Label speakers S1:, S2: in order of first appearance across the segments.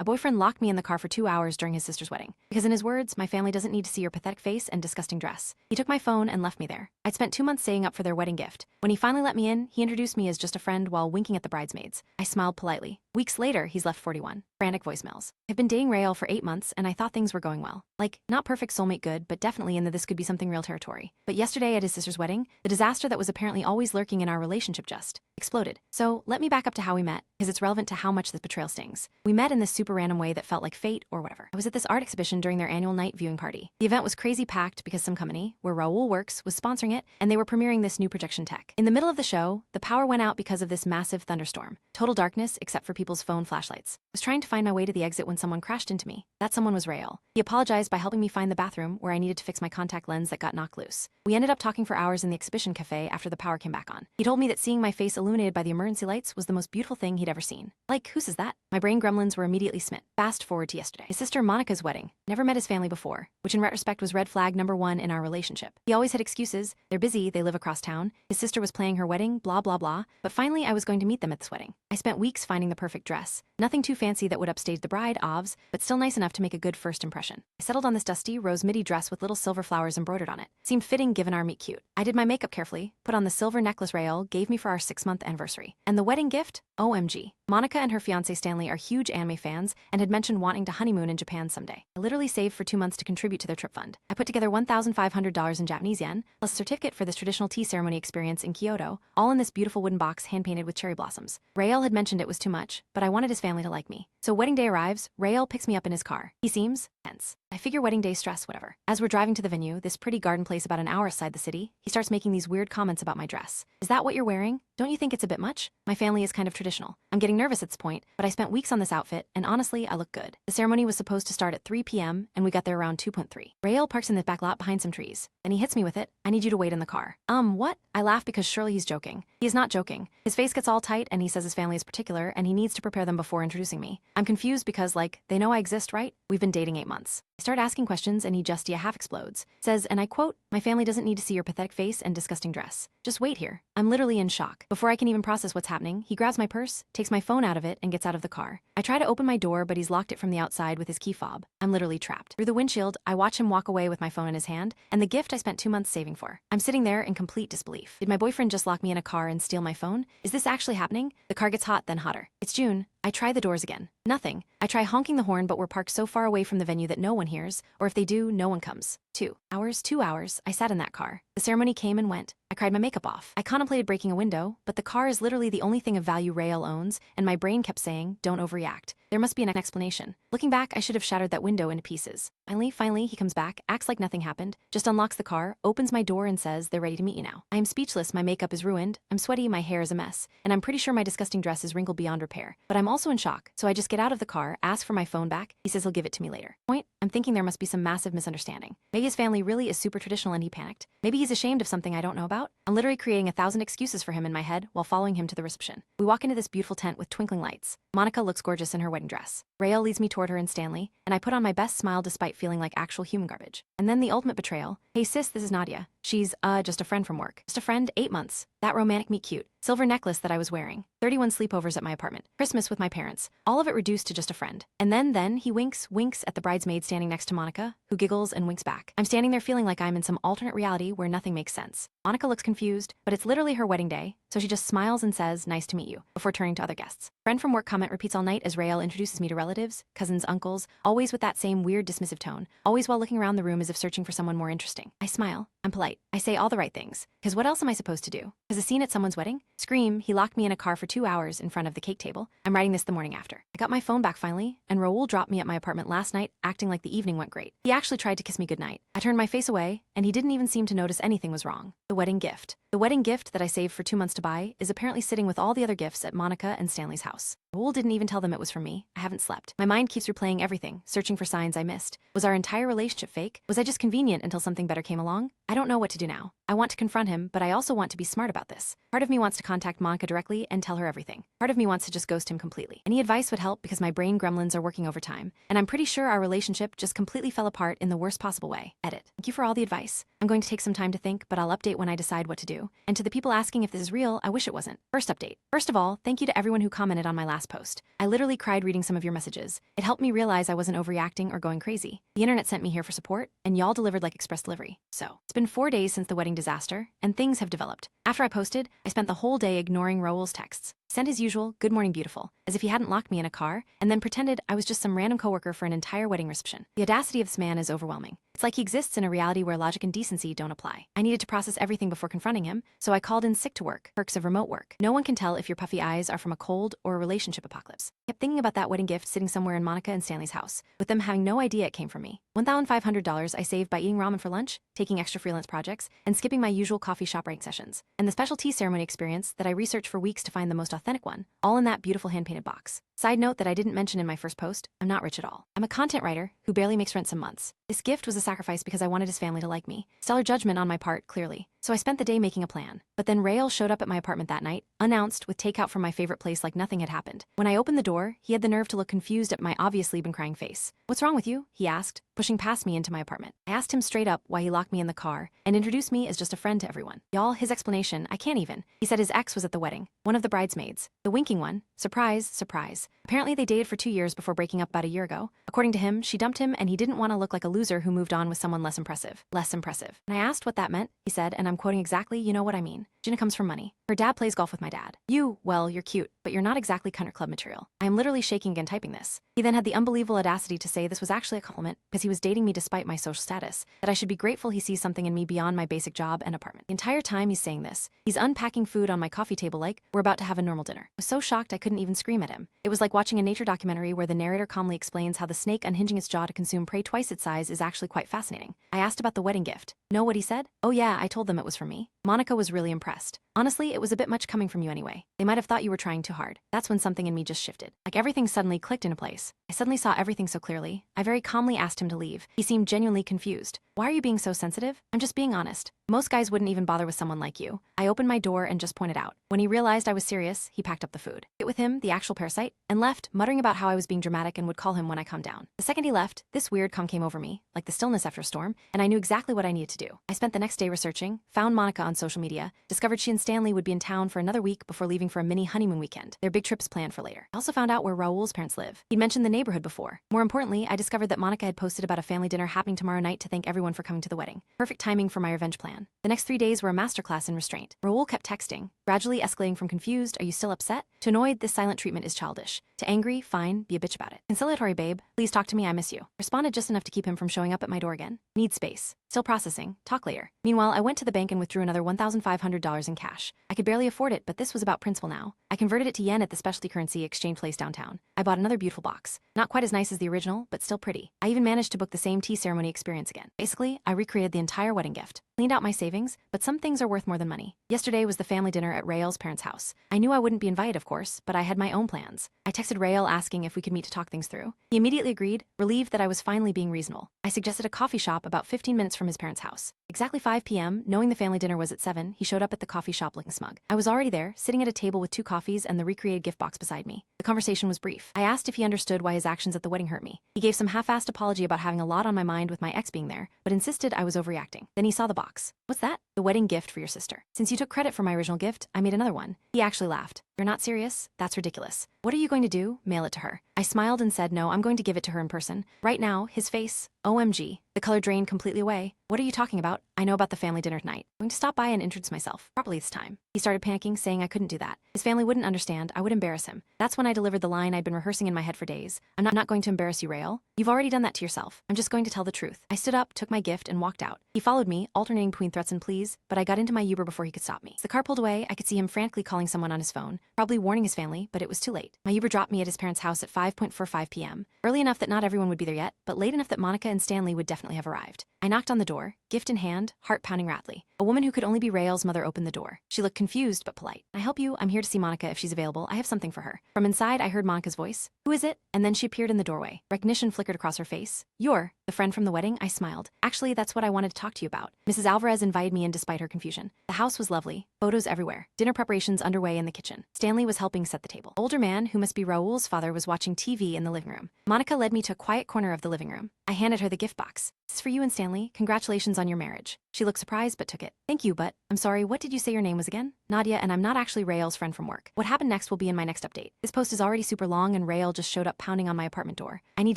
S1: A boyfriend locked me in the car for 2 hours during his sister's wedding. Because in his words, my family doesn't need to see your pathetic face and disgusting dress. He took my phone and left me there. I'd spent 2 months saving up for their wedding gift. When he finally let me in, he introduced me as just a friend while winking at the bridesmaids. I smiled politely. Weeks later, he's left 41 frantic voicemails. I've been dating Rael for 8 months, and I thought things were going well. Like, not perfect soulmate good, but definitely in that this could be something real territory. But yesterday at his sister's wedding, the disaster that was apparently always lurking in our relationship just exploded. So let me back up to how we met, because it's relevant to how much this betrayal stings. We met in this super random way that felt like fate or whatever. I was at this art exhibition during their annual night viewing party. The event was crazy packed because some company, where Raoul works, was sponsoring it, and they were premiering this new projection tech. In the middle of the show, the power went out because of this massive thunderstorm. Total darkness except for people's phone flashlights. I was trying to find my way to the exit when someone crashed into me. That someone was Rael. He apologized by helping me find the bathroom where I needed to fix my contact lens that got knocked loose. We ended up talking for hours in the exhibition cafe after the power came back on. He told me that seeing my face illuminated by the emergency lights was the most beautiful thing he'd ever seen. Like, who says that? My brain gremlins were immediately smit. Fast forward to yesterday. His sister Monica's wedding. Never met his family before, which in retrospect was red flag #1 in our relationship. He always had excuses. They're busy, they live across town. His sister was planning her wedding, blah blah blah. But finally I was going to meet them at this wedding. I spent weeks finding the perfect dress. Nothing too fancy that would upstage the bride, obvs, but still nice enough to make a good first impression. I settled on this dusty rose midi dress with little silver flowers embroidered on it. Seemed fitting given our meet cute. I did my makeup carefully, put on the silver necklace Rael gave me for our 6-month anniversary. And the wedding gift? OMG. Monica and her fiancé Stanley are huge anime fans and had mentioned wanting to honeymoon in Japan someday. I literally saved for 2 months to contribute to their trip fund. I put together $1,500 in Japanese yen, plus a certificate for this traditional tea ceremony experience in Kyoto, all in this beautiful wooden box hand-painted with cherry blossoms. Rael had mentioned it was too much, but I wanted his family to like me. So wedding day arrives, Rael picks me up in his car. He seems tense. I figure wedding day stress, whatever. As we're driving to the venue, this pretty garden place about an hour outside the city, he starts making these weird comments about my dress. Is that what you're wearing? Don't you think it's a bit much? My family is kind of traditional. I'm getting nervous at this point, but I spent weeks on this outfit, and honestly, I look good. The ceremony was supposed to start at 3 p.m., and we got there around 2:3. Rael parks in the back lot behind some trees. Then he hits me with it. I need you to wait in the car. What? I laugh because surely he's joking. He is not joking. His face gets all tight, and he says his family is particular, and he needs to prepare them before introducing me. I'm confused because, like, they know I exist, right? We've been dating 8 months. I start asking questions, and he just half explodes. Says, and I quote, "My family doesn't need to see your pathetic face and disgusting dress. Just wait here." I'm literally in shock. Before I can even process what's happening, he grabs my purse, takes my phone out of it, and gets out of the car. I try to open my door, but he's locked it from the outside with his key fob. I'm literally trapped. Through the windshield, I watch him walk away with my phone in his hand, and the gift I spent 2 months saving for. I'm sitting there in complete disbelief. Did my boyfriend just lock me in a car and steal my phone? Is this actually happening? The car gets hot, then hotter. It's June. I try the doors again. Nothing. I try honking the horn, but we're parked so far away from the venue that no one hears, or if they do, no one comes. 2 hours, I sat in that car. The ceremony came and went. I cried my makeup off. I contemplated breaking a window, but the car is literally the only thing of value Rael owns, and my brain kept saying, don't overreact. There must be an explanation. Looking back, I should have shattered that window into pieces. Finally, he comes back, acts like nothing happened, just unlocks the car, opens my door and says, they're ready to meet you now. I am speechless, my makeup is ruined, I'm sweaty, my hair is a mess, and I'm pretty sure my disgusting dress is wrinkled beyond repair. But I'm also in shock, so I just get out of the car, ask for my phone back, he says he'll give it to me later. I'm thinking there must be some massive misunderstanding. Maybe his family really is super traditional and he panicked. Maybe he's ashamed of something I don't know about. I'm literally creating 1,000 excuses for him in my head while following him to the reception. We walk into this beautiful tent with twinkling lights. Monica looks gorgeous in her wedding dress. Rael leads me toward her and Stanley, and I put on my best smile despite feeling like actual human garbage. And then the ultimate betrayal. Hey sis, this is Nadia. She's, just a friend from work. Just a friend, 8 months. That romantic meet cute. Silver necklace that I was wearing. 31 sleepovers at my apartment. Christmas with my parents. All of it reduced to just a friend. And then he winks at the bridesmaid standing next to Monica, who giggles and winks back. I'm standing there feeling like I'm in some alternate reality where nothing makes sense. Monica looks confused, but it's literally her wedding day, so she just smiles and says, nice to meet you, before turning to other guests. Friend from work comment repeats all night as Rael introduces me to relatives, cousins, uncles, always with that same weird dismissive tone, always while looking around the room as if searching for someone more interesting. I smile. I'm polite. I say all the right things. Because what else am I supposed to do? Because a scene at someone's wedding? Scream, he locked me in a car for 2 hours in front of the cake table. I'm writing this the morning after. I got my phone back finally, and Raoul dropped me at my apartment last night, acting like the evening went great. He actually tried to kiss me goodnight. I turned my face away, and he didn't even seem to notice anything was wrong. The wedding gift. The wedding gift that I saved for 2 months to buy is apparently sitting with all the other gifts at Monica and Stanley's house. Raoul didn't even tell them it was for me. I haven't slept. My mind keeps replaying everything, searching for signs I missed. Was our entire relationship fake? Was I just convenient until something better came along? I don't know what to do now. I want to confront him, but I also want to be smart about this. Part of me wants to contact Monica directly and tell her everything. Part of me wants to just ghost him completely. Any advice would help because my brain gremlins are working overtime, and I'm pretty sure our relationship just completely fell apart in the worst possible way. Edit. Thank you for all the advice. I'm going to take some time to think, but I'll update when I decide what to do. to. And to the people asking if this is real, I wish it wasn't. First update. First of all, thank you to everyone who commented on my last post. I literally cried reading some of your messages. It helped me realize I wasn't overreacting or going crazy. The internet sent me here for support, and y'all delivered like express delivery. So, it's been 4 days since the wedding disaster, and things have developed. After I posted, I spent the whole day ignoring Raul's texts. Sent his usual, good morning beautiful, as if he hadn't locked me in a car, and then pretended I was just some random coworker for an entire wedding reception. The audacity of this man is overwhelming. It's like he exists in a reality where logic and decency don't apply. I needed to process everything before confronting him, so I called in sick to work. Perks of remote work. No one can tell if your puffy eyes are from a cold or a relationship apocalypse. Kept thinking about that wedding gift sitting somewhere in Monica and Stanley's house, with them having no idea it came from me. $1,500 I saved by eating ramen for lunch, taking extra freelance projects, and skipping my usual coffee shop writing sessions. And the special tea ceremony experience that I researched for weeks to find the most authentic one, all in that beautiful hand-painted box. Side note that I didn't mention in my first post, I'm not rich at all. I'm a content writer who barely makes rent some months. This gift was a sacrifice because I wanted his family to like me. Stellar judgment on my part, clearly. So I spent the day making a plan. But then Rael showed up at my apartment that night, unannounced, with takeout from my favorite place like nothing had happened. When I opened the door, he had the nerve to look confused at my obviously been crying face. "What's wrong with you?" he asked, pushing past me into my apartment. I asked him straight up why he locked me in the car and introduced me as just a friend to everyone. Y'all, his explanation, I can't even. He said his ex was at the wedding, one of the bridesmaids. The winking one. Surprise, surprise. Apparently they dated for 2 years before breaking up about a year ago. According to him, she dumped him and he didn't want to look like a loser who moved on with someone less impressive. Less impressive. And I asked what that meant. He said, and I'm quoting exactly, "You know what I mean. Gina comes from money. Her dad plays golf with my dad. Well, you're cute, but you're not exactly Country Club material." I am literally shaking again typing this. He then had the unbelievable audacity to say this was actually a compliment because he was dating me despite my social status, that I should be grateful he sees something in me beyond my basic job and apartment. The entire time he's saying this, he's unpacking food on my coffee table like we're about to have a normal dinner. I was so shocked I couldn't even scream at him. It was like watching a nature documentary where the narrator calmly explains how the snake unhinging its jaw to consume prey twice its size is actually quite fascinating. I asked about the wedding gift. Know what he said? Oh yeah, I told them it was for me. Monica was really impressed. Honestly, it was a bit much coming from you anyway. They might have thought you were trying too hard. That's when something in me just shifted. Like everything suddenly clicked into place. I suddenly saw everything so clearly. I very calmly asked him to leave. He seemed genuinely confused. Why are you being so sensitive? I'm just being honest. Most guys wouldn't even bother with someone like you. I opened my door and just pointed out. When he realized I was serious, he packed up the food. It with him, the actual parasite, and left, muttering about how I was being dramatic and would call him when I calmed down. The second he left, this weird calm came over me, like the stillness after a storm, and I knew exactly what I needed to do. I spent the next day researching, found Monica on social media, discovered she and Stanley would be in town for another week before leaving for a mini honeymoon weekend. Their big trip's planned for later. I also found out where Raul's parents live. He'd mentioned the neighborhood before. More importantly, I discovered that Monica had posted about a family dinner happening tomorrow night to thank everyone for coming to the wedding. Perfect timing for my revenge plan. The next 3 days were a masterclass in restraint. Raul kept texting, gradually escalating from confused, "Are you still upset?" to annoyed, "This silent treatment is childish," to angry, "Fine, be a bitch about it." Conciliatory, "Babe, please talk to me, I miss you." Responded just enough to keep him from showing up at my door again. Need space. Still processing. Talk later. Meanwhile, I went to the bank and withdrew another $1,500 in cash. I could barely afford it, but this was about principle now. I converted it to yen at the specialty currency exchange place downtown. I bought another beautiful box. Not quite as nice as the original, but still pretty. I even managed to book the same tea ceremony experience again. Basically, I recreated the entire wedding gift. Cleaned out my savings, but some things are worth more than money. Yesterday was the family dinner at Rael's parents' house. I knew I wouldn't be invited, of course, but I had my own plans. I texted Rael asking if we could meet to talk things through. He immediately agreed, relieved that I was finally being reasonable. I suggested a coffee shop about 15 minutes from his parents' house. Exactly 5 p.m., knowing the family dinner was at 7, he showed up at the coffee shop looking smug. I was already there, sitting at a table with 2 coffees and the recreated gift box beside me. The conversation was brief. I asked if he understood why his actions at the wedding hurt me. He gave some half-assed apology about having a lot on my mind with my ex being there, but insisted I was overreacting. Then he saw the box. "What's that?" "The wedding gift for your sister. Since you took credit for my original gift, I made another one." He actually laughed. "You're not serious? That's ridiculous. What are you going to do? Mail it to her?" I smiled and said no, I'm going to give it to her in person. Right now, his face, OMG. The color drained completely away. "What are you talking about? I know about the family dinner tonight. I'm going to stop by and introduce myself, properly this time." He started panicking, saying I couldn't do that. His family wouldn't understand, I would embarrass him. That's when I delivered the line I'd been rehearsing in my head for days. "I'm not going to embarrass you, Rael. You've already done that to yourself. I'm just going to tell the truth." I stood up, took my gift, and walked out. He followed me, alternating between threats and pleas, but I got into my Uber before he could stop me. As the car pulled away, I could see him frantically calling someone on his phone, probably warning his family, but it was too late. My Uber dropped me at his parents' house at 5:45 p.m. Early enough that not everyone would be there yet, but late enough that Monica and Stanley would definitely have arrived. I knocked on the door, gift in hand, heart pounding rattly. A woman who could only be Rael's mother opened the door. She looked confused but polite. "I help you? I'm here to see Monica if she's available. I have something for her." From inside, I heard Monica's voice. "Who is it?" And then she appeared in the doorway. Recognition flickered across her face. "You're the friend from the wedding?" I smiled. "Actually, that's what I wanted to talk to you about." Mrs. Alvarez invited me in despite her confusion. The house was lovely, photos everywhere, dinner preparations underway in the kitchen. Stanley was helping set the table. Older man, who must be Raul's father, was watching TV in the living room. Monica led me to a quiet corner of the living room. I handed her the gift box. "This is for you and Stanley. Congratulations on your marriage." She looked surprised but took it. "Thank you, but..." I'm sorry, what did you say your name was again? Nadia, and I'm not actually Rael's friend from work. What happened next will be in my next update. This post is already super long and Rael just showed up pounding on my apartment door. I need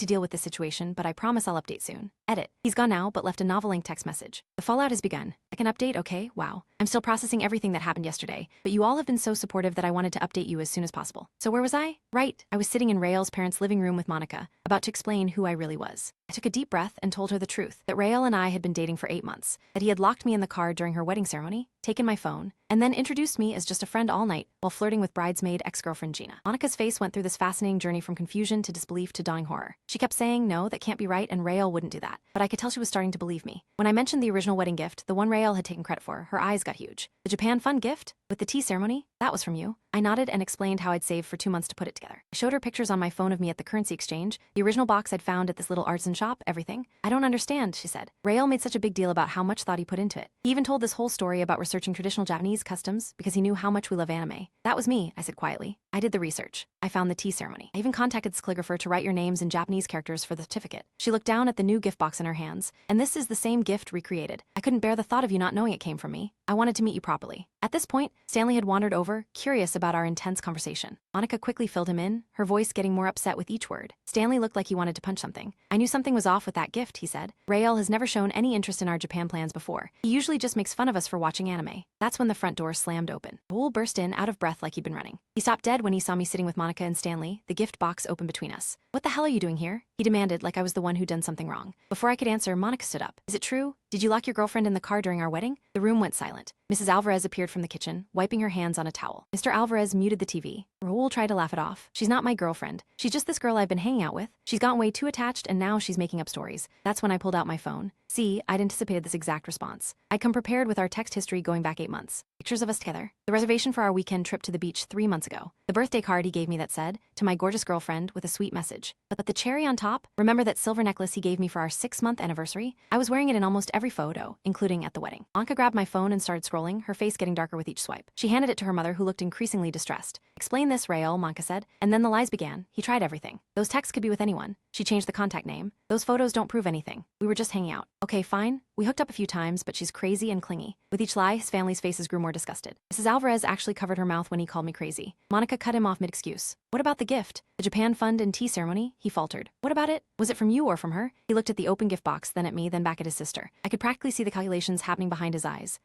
S1: to deal with this situation, but I promise I'll update soon. Edit. He's gone now, but left a novel-length text message. The fallout has begun. I can update, okay? Wow. I'm still processing everything that happened yesterday, but you all have been so supportive that I wanted to update you as soon as possible. So where was I? Right. I was sitting in Rael's parents' living room with Monica, about to explain who I really was. I took a deep breath and told her the truth, that Rael and I had been dating for 8 months, that he had locked me in the car during her wedding ceremony, taken my phone, and then introduced me as just a friend all night while flirting with bridesmaid ex-girlfriend Gina. Monica's face went through this fascinating journey from confusion to disbelief to dawning horror. She kept saying, no, that can't be right, and Rael wouldn't do that. But I could tell she was starting to believe me. When I mentioned the original wedding gift, the one Rael had taken credit for, her eyes got huge. The Japan fund gift? With the tea ceremony? That was from you. I nodded and explained how I'd saved for 2 months to put it together. I showed her pictures on my phone of me at the currency exchange, the original box I'd found at this little artisan shop, everything. I don't understand, she said. Rael made such a big deal about how much thought he put into it. He even told this whole story about researching traditional Japanese customs because he knew how much we love anime. That was me, I said quietly. I did the research. I found the tea ceremony. I even contacted this calligrapher to write your names in Japanese characters for the certificate. She looked down at the new gift box in her hands, and this is the same gift recreated. I couldn't bear the thought of you not knowing it came from me. I wanted to meet you properly. At this point, Stanley had wandered over, curious about our intense conversation. Monica quickly filled him in, her voice getting more upset with each word. Stanley looked like he wanted to punch something. I knew something was off with that gift, he said. Rael has never shown any interest in our Japan plans before. He usually just makes fun of us for watching anime. That's when the front door slammed open. Raoul burst in, out of breath like he'd been running. He stopped dead when he saw me sitting with Monica and Stanley, the gift box open between us. What the hell are you doing here? He demanded, like I was the one who'd done something wrong. Before I could answer, Monica stood up. Is it true? Did you lock your girlfriend in the car during our wedding? The room went silent. Mrs. Alvarez appeared from the kitchen, wiping her hands on a towel. Mr. Alvarez muted the TV. Raoul tried to laugh it off. She's not my girlfriend. She's just this girl I've been hanging out with. She's gotten way too attached and now she's making up stories. That's when I pulled out my phone. See, I'd anticipated this exact response. I'd come prepared with our text history going back 8 months. Pictures of us together. The reservation for our weekend trip to the beach 3 months ago. The birthday card he gave me that said, to my gorgeous girlfriend, with a sweet message. But the cherry on top? Remember that silver necklace he gave me for our 6-month anniversary? I was wearing it in almost every photo, including at the wedding. Anka grabbed my phone and started scrolling, her face getting darker with each swipe. She handed it to her mother, who looked increasingly distressed. Explain this, Rael, Monka said. And then the lies began. He tried everything. Those texts could be with anyone. She changed the contact name. Those photos don't prove anything. We were just hanging out. Okay, fine. We hooked up a few times, but she's crazy and clingy. With each lie, his family's faces grew more disgusted. Mrs. Alvarez actually covered her mouth when he called me crazy. Monica cut him off mid-excuse. What about the gift? The Japan fund and tea ceremony? He faltered. What about it? Was it from you or from her? He looked at the open gift box, then at me, then back at his sister. I could practically see the calculations happening behind his eyes.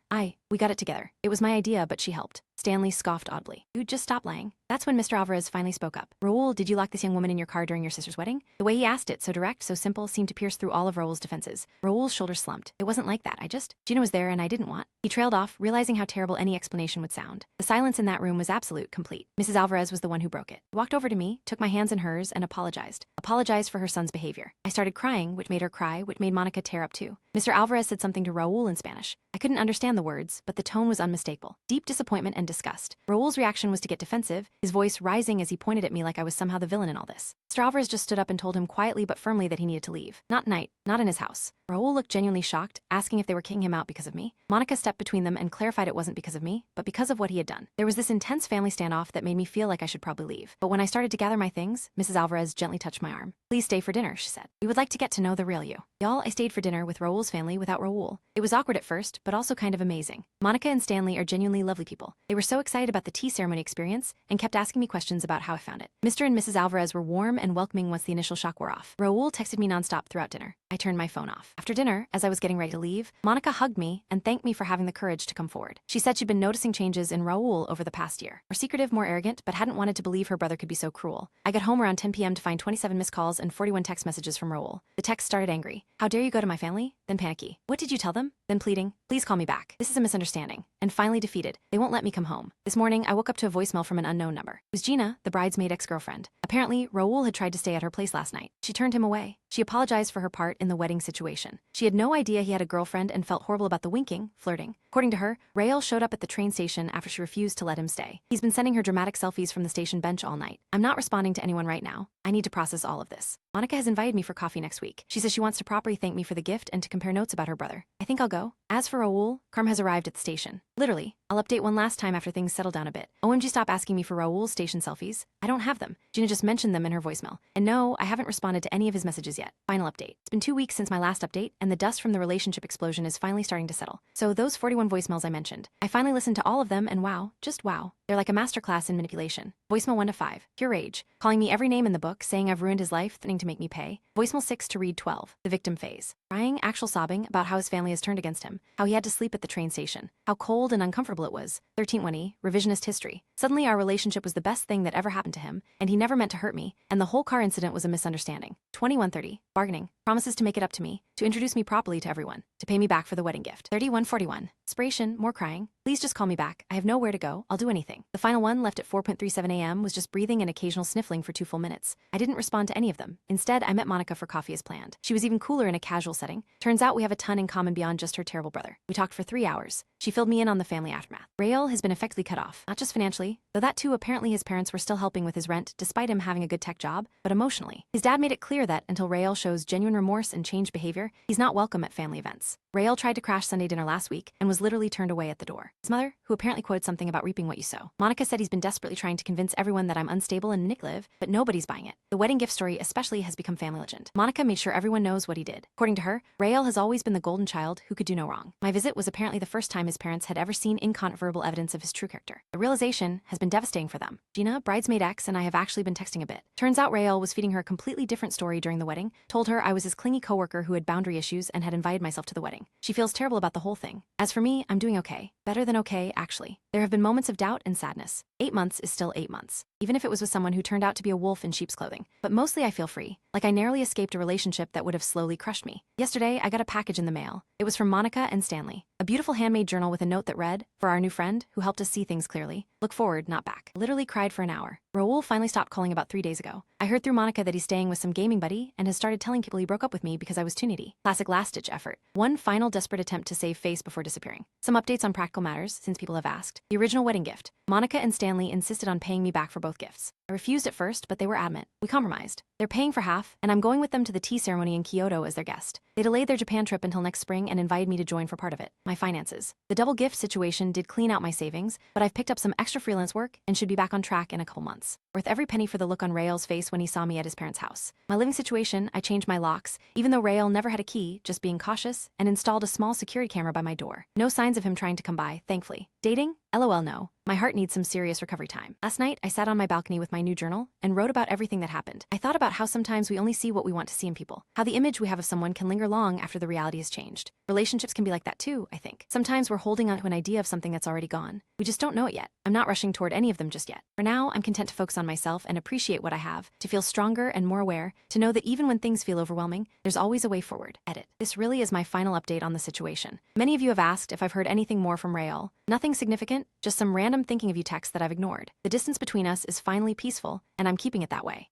S1: We got it together. It was my idea, but she helped. Stanley scoffed audibly. Dude, just stop lying. That's when Mr. Alvarez finally spoke up. Raoul, did you lock this young woman in your car during your sister's wedding? The way he asked it, so direct, so simple, seemed to pierce through all of Raoul's defenses. Raoul's shoulders slumped. It wasn't like that. Gina was there and I didn't want. He trailed off, realizing how terrible any explanation would sound. The silence in that room was absolute, complete. Mrs. Alvarez was the one who broke it. He walked over to me, took my hands in hers, and apologized. Apologized for her son's behavior. I started crying, which made her cry, which made Monica tear up too. Mr. Alvarez said something to Raoul in Spanish. I couldn't understand the words, but the tone was unmistakable. Deep disappointment and disgust. Raoul's reaction was to get defensive, his voice rising as he pointed at me like I was somehow the villain in all this. Mr. Alvarez just stood up and told him quietly but firmly that he needed to leave. Not tonight, not in his house. Raoul looked genuinely shocked, asking if they were kicking him out because of me. Monica stepped between them and clarified it wasn't because of me, but because of what he had done. There was this intense family standoff that made me feel like I should probably leave. But when I started to gather my things, Mrs. Alvarez gently touched my arm. Please stay for dinner, she said. We would like to get to know the real you. Y'all, I stayed for dinner with Raoul's family without Raoul. It was awkward at first, but also kind of amazing. Monica and Stanley are genuinely lovely people. They were so excited about the tea ceremony experience and kept asking me questions about how I found it. Mr. and Mrs. Alvarez were warm and welcoming once the initial shock wore off. Raoul texted me nonstop throughout dinner. I turned my phone off. After dinner, as I was getting ready to leave, Monica hugged me and thanked me for having the courage to come forward. She said she'd been noticing changes in Raoul over the past year. More secretive, more arrogant, but hadn't wanted to believe her brother could be so cruel. I got home around 10 p.m. to find 27 missed calls and 41 text messages from Raoul. The text started angry. How dare you go to my family? Then panicky. What did you tell them? Then pleading. Please call me back. This is a misunderstanding. And finally defeated. They won't let me come home. This morning, I woke up to a voicemail from an unknown number. It was Gina, the bridesmaid ex-girlfriend. Apparently, Raoul had tried to stay at her place last night. She turned him away. She apologized for her part in the wedding situation. She had no idea he had a girlfriend and felt horrible about the winking, flirting. According to her, Rael showed up at the train station after she refused to let him stay. He's been sending her dramatic selfies from the station bench all night. I'm not responding to anyone right now. I need to process all of this. Monica has invited me for coffee next week. She says she wants to properly thank me for the gift and to compare notes about her brother. I think I'll go. As for Raoul, Carm has arrived at the station. Literally, I'll update one last time after things settle down a bit. OMG, stop asking me for Raoul's station selfies. I don't have them. Gina just mentioned them in her voicemail. And no, I haven't responded to any of his messages yet. Final update. It's been 2 weeks since my last update, and the dust from the relationship explosion is finally starting to settle. So those 41 voicemails I mentioned, I finally listened to all of them, and wow, just wow. They're like a masterclass in manipulation. Voicemail 1 to 5, pure rage. Calling me every name in the book, saying I've ruined his life, threatening to make me pay. Voicemail 6 to read 12, the victim phase. Crying, actual sobbing about how his family has turned against him, how he had to sleep at the train station, how cold and uncomfortable it was. 1320, revisionist history. Suddenly our relationship was the best thing that ever happened to him, and he never meant to hurt me, and the whole car incident was a misunderstanding. 2130, bargaining. Promises to make it up to me, to introduce me properly to everyone, to pay me back for the wedding gift. 3141, desperation, more crying. Please just call me back. I have nowhere to go. I'll do anything. The final one, left at 4:37 a.m., was just breathing and occasional sniffling for 2 full minutes. I didn't respond to any of them. Instead, I met Monica for coffee as planned. She was even cooler in a casual setting. Turns out we have a ton in common beyond just her terrible brother. We talked for 3 hours. She filled me in on the family aftermath. Rael has been effectively cut off, not just financially, though that too apparently his parents were still helping with his rent despite him having a good tech job, but emotionally. His dad made it clear that until Rael shows genuine remorse and changed behavior, he's not welcome at family events. Rael tried to crash Sunday dinner last week and was literally turned away at the door. His mother, who apparently quoted something about reaping what you sow. Monica said he's been desperately trying to convince everyone that I'm unstable and manipulative, but nobody's buying it. The wedding gift story especially has become family legend. Monica made sure everyone knows what he did. According to her, Rael has always been the golden child who could do no wrong. My visit was apparently the first time his parents had ever seen incontrovertible evidence of his true character. The realization has been devastating for them. Gina, bridesmaid X, and I have actually been texting a bit. Turns out Rael was feeding her a completely different story during the wedding, told her I was his clingy coworker who had boundary issues and had invited myself to the wedding. She feels terrible about the whole thing. As for me, I'm doing okay. Better than okay, actually. There have been moments of doubt and sadness. 8 months is still 8 months, even if it was with someone who turned out to be a wolf in sheep's clothing. But mostly I feel free, like I narrowly escaped a relationship that would have slowly crushed me. Yesterday, I got a package in the mail. It was from Monica and Stanley. A beautiful handmade journal with a note that read, "For our new friend, who helped us see things clearly. Look forward, not back." I literally cried for an hour. Raoul finally stopped calling about 3 days ago. I heard through Monica that he's staying with some gaming buddy and has started telling people he broke up with me because I was too needy. Classic last-ditch effort. One final desperate attempt to save face before disappearing. Some updates on practical matters, since people have asked. The original wedding gift. Monica and Stanley insisted on paying me back for both gifts. I refused at first, but they were adamant. We compromised. They're paying for half, and I'm going with them to the tea ceremony in Kyoto as their guest. They delayed their Japan trip until next spring and invited me to join for part of it. My finances. The double gift situation did clean out my savings, but I've picked up some extra freelance work and should be back on track in a couple months. Worth every penny for the look on Rael's face when he saw me at his parents' house. My living situation, I changed my locks, even though Rael never had a key, just being cautious, and installed a small security camera by my door. No signs of him trying to come by, thankfully. Dating? LOL no. My heart needs some serious recovery time. Last night, I sat on my balcony with my new journal and wrote about everything that happened. I thought about how sometimes we only see what we want to see in people. How the image we have of someone can linger long after the reality has changed. Relationships can be like that too, I think. Sometimes we're holding on to an idea of something that's already gone. We just don't know it yet. I'm not rushing toward any of them just yet. For now, I'm content to focus on myself and appreciate what I have, to feel stronger and more aware, to know that even when things feel overwhelming, there's always a way forward. Edit. This really is my final update on the situation. Many of you have asked if I've heard anything more from Rael. Nothing significant, just some random thinking of you texts that I've ignored. The distance between us is finally peaceful, and I'm keeping it that way.